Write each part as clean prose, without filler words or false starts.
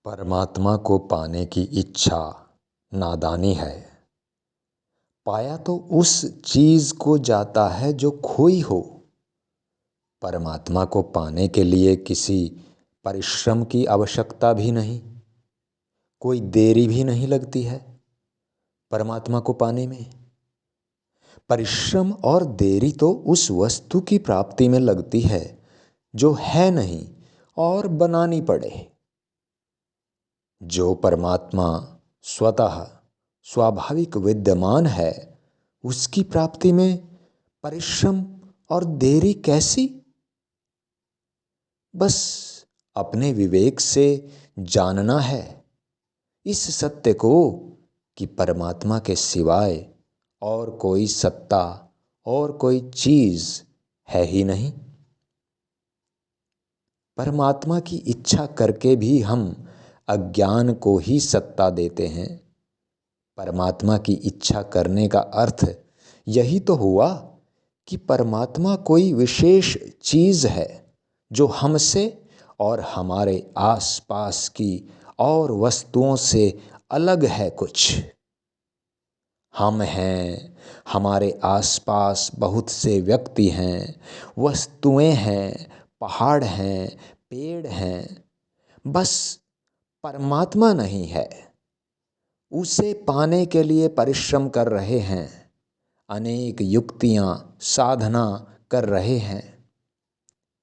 परमात्मा को पाने की इच्छा नादानी है। पाया तो उस चीज को जाता है जो खोई हो। परमात्मा को पाने के लिए किसी परिश्रम की आवश्यकता भी नहीं, कोई देरी भी नहीं लगती है। परमात्मा को पाने में परिश्रम और देरी तो उस वस्तु की प्राप्ति में लगती है जो है नहीं और बनानी पड़े। जो परमात्मा स्वतः स्वाभाविक विद्यमान है, उसकी प्राप्ति में परिश्रम और देरी कैसी? बस अपने विवेक से जानना है इस सत्य को कि परमात्मा के सिवाय और कोई सत्ता और कोई चीज है ही नहीं। परमात्मा की इच्छा करके भी हम अज्ञान को ही सत्ता देते हैं। परमात्मा की इच्छा करने का अर्थ यही तो हुआ कि परमात्मा कोई विशेष चीज है जो हमसे और हमारे आसपास की और वस्तुओं से अलग है। कुछ हम हैं, हमारे आसपास बहुत से व्यक्ति हैं, वस्तुएं हैं, पहाड़ हैं, पेड़ हैं, बस परमात्मा नहीं है। उसे पाने के लिए परिश्रम कर रहे हैं, अनेक युक्तियां साधना कर रहे हैं।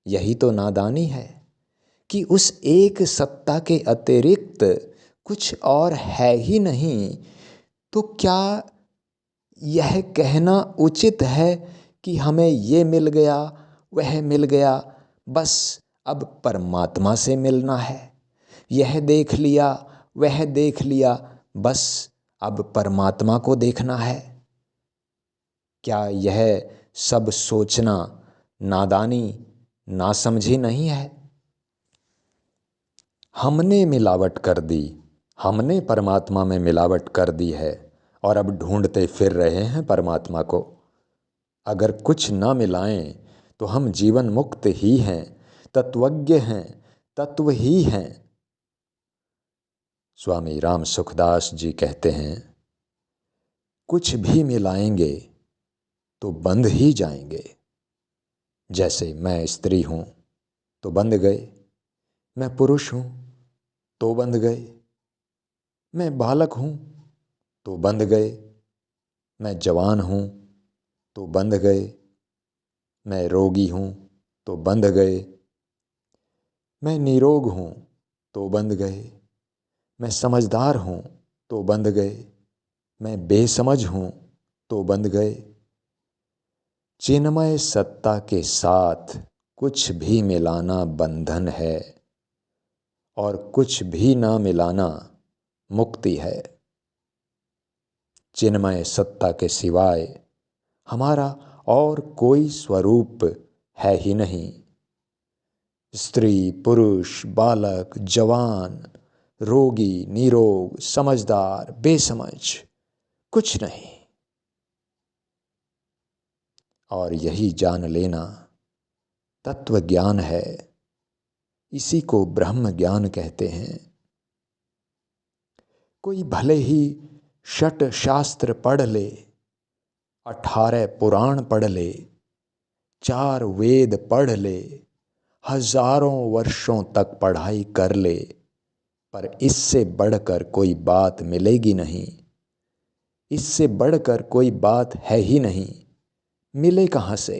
यही तो नादानी है कि उस एक सत्ता के अतिरिक्त कुछ और है ही नहीं। तो क्या यह कहना उचित है कि हमें ये मिल गया, वह मिल गया, बस अब परमात्मा से मिलना है। यह देख लिया, वह देख लिया, बस अब परमात्मा को देखना है। क्या यह सब सोचना नादानी, नासमझी नहीं है? हमने मिलावट कर दी, हमने परमात्मा में मिलावट कर दी है और अब ढूंढते फिर रहे हैं परमात्मा को। अगर कुछ ना मिलाएं तो हम जीवन मुक्त ही हैं, तत्वज्ञ हैं, तत्व ही हैं। स्वामी राम सुखदास जी कहते हैं, कुछ भी मिलाएंगे तो बंध ही जाएंगे। जैसे मैं स्त्री हूं तो बंध गए, मैं पुरुष हूं तो बंध गए, मैं बालक हूं तो बंध गए, मैं जवान हूं तो बंध गए, मैं रोगी हूं तो बंध गए, मैं निरोग हूं तो बंध गए, मैं समझदार हूं तो बंध गए, मैं बेसमझ हूं तो बंध गए। चिन्मय सत्ता के साथ कुछ भी मिलाना बंधन है और कुछ भी ना मिलाना मुक्ति है। चिन्मय सत्ता के सिवाय हमारा और कोई स्वरूप है ही नहीं। स्त्री, पुरुष, बालक, जवान, रोगी, निरोग, समझदार, बेसमझ, कुछ नहीं। और यही जान लेना तत्व ज्ञान है। इसी को ब्रह्म ज्ञान कहते हैं। कोई भले ही षट शास्त्र पढ़ ले, 18 पुराण पढ़ ले, 4 वेद पढ़ ले, हजारों वर्षों तक पढ़ाई कर ले, पर इससे बढ़कर कोई बात मिलेगी नहीं। इससे बढ़कर कोई बात है ही नहीं। मिले कहाँ से?